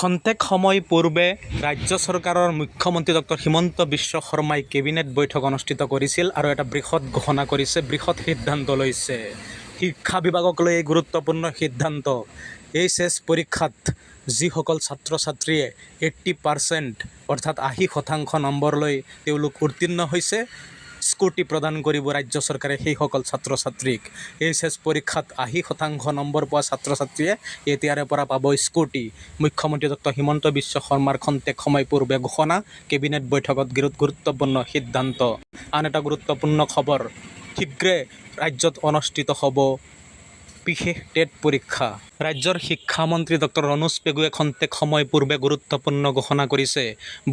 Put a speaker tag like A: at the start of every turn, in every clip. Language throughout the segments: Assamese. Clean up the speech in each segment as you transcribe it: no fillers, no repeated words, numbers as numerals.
A: খন্তেক সময় পূৰ্বে ৰাজ্য চৰকাৰৰ মুখ্যমন্ত্ৰী ডক্টৰ হিমন্ত বিশ্ব শৰ্মাই কেবিনেট বৈঠক অনুষ্ঠিত কৰিছিল আৰু এটা বৃহৎ ঘোষণা কৰিছে, বৃহৎ সিদ্ধান্ত লৈছে। শিক্ষা বিভাগক লৈ এই গুৰুত্বপূৰ্ণ সিদ্ধান্ত। এইচএছ পৰীক্ষাত যিসকল ছাত্ৰ ছাত্ৰীয়ে 80% অৰ্থাৎ 80% নম্বৰ লৈ তেওঁলোক উত্তীৰ্ণ হৈছে, স্কুটি প্ৰদান কৰিব ৰাজ্য চৰকাৰে সেইসকল ছাত্ৰ ছাত্ৰীক। এইচএছ পৰীক্ষাত 80% নম্বৰ পোৱা ছাত্ৰ ছাত্ৰীয়ে এতিয়াৰে পৰা পাব স্কুটি। মুখ্যমন্ত্ৰী ডক্টৰ হিমন্ত বিশ্ব শৰ্মাৰ খন্তেক সময় পূৰ্বে ঘোষণা, কেবিনেট বৈঠকত গুৰুত্বপূৰ্ণ সিদ্ধান্ত। আন এটা গুৰুত্বপূৰ্ণ খবৰ, শীঘ্ৰে ৰাজ্যত অনুষ্ঠিত হ'ব বিশেষ টেট পৰীক্ষা। ৰাজ্যৰ শিক্ষামন্ত্ৰী ডক্টৰ ৰণোজ পেগুৱে খন্তেক সময় পূৰ্বে গুৰুত্বপূৰ্ণ ঘোষণা কৰিছে।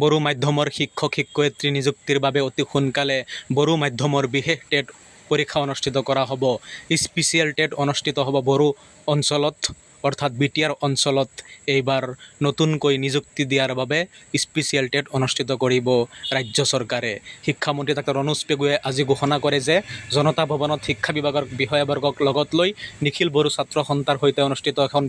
A: বড়ো মাধ্যমৰ শিক্ষক শিক্ষয়িত্ৰী নিযুক্তিৰ বাবে অতি সোনকালে বড়ো মাধ্যমৰ বিশেষ টেট পৰীক্ষা অনুষ্ঠিত কৰা হ'ব। স্পেচিয়েল টেট অনুষ্ঠিত হ'ব বড়ো অঞ্চলত, অৰ্থাৎ বিটিআৰ অঞ্চলত এইবাৰ নতুনকৈ নিযুক্তি দিয়াৰ বাবে স্পেচিয়েল টেট অনুষ্ঠিত কৰিব ৰাজ্য চৰকাৰে। শিক্ষামন্ত্ৰী ডক্টৰ ৰণোজ পেগুৱে আজি ঘোষণা কৰে যে জনতা ভৱনত শিক্ষা বিভাগৰ বিষয়াবৰ্গক লগত লৈ নিখিল বড়ো ছাত্ৰ সন্থাৰ সৈতে অনুষ্ঠিত এখন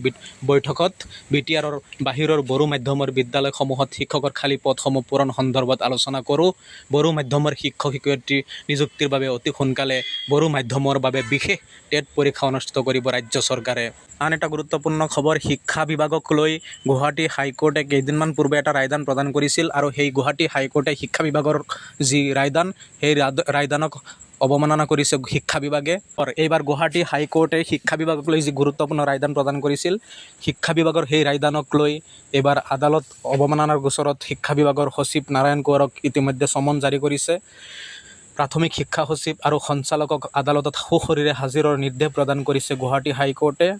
A: বৈঠকত বিটিআৰৰ বাহিৰৰ বড়ো মাধ্যমৰ বিদ্যালয়সমূহত শিক্ষকৰ খালী পদসমূহ পূৰণ সন্দৰ্ভত আলোচনা কৰোঁ। বড়ো মাধ্যমৰ শিক্ষক শিক্ষয়িত্ৰী নিযুক্তিৰ বাবে অতি সোনকালে বড়ো মাধ্যমৰ বাবে বিশেষ টেট পৰীক্ষা অনুষ্ঠিত কৰিব ৰাজ্য চৰকাৰে। আন এটা গুৰুত্বপূৰ্ণ খবৰ, শিক্ষা বিভাগক লৈ গুৱাহাটী হাইকোৰ্টে কেইদিনমান পূৰ্বে এটা ৰায়দান প্ৰদান কৰিছিল আৰু সেই গুৱাহাটী হাইকোৰ্টে শিক্ষা বিভাগৰ যি ৰায়দান, সেই ৰায়দানক অৱমাননা কৰিছে শিক্ষা বিভাগে। এইবাৰ গুৱাহাটী হাইকোৰ্টে শিক্ষা বিভাগক লৈ যি গুৰুত্বপূৰ্ণ ৰায়দান প্ৰদান কৰিছিল, শিক্ষা বিভাগৰ সেই ৰায়দানক লৈ এইবাৰ আদালত অৱমাননাৰ গোচৰত শিক্ষা বিভাগৰ সচিব নাৰায়ণ কোঁৱৰক ইতিমধ্যে সমন জাৰি কৰিছে। প্ৰাথমিক শিক্ষা সচিব আৰু সঞ্চালকক আদালতত সশৰীৰে হাজিৰৰ নিৰ্দেশ প্ৰদান কৰিছে গুৱাহাটী হাইকোৰ্টে।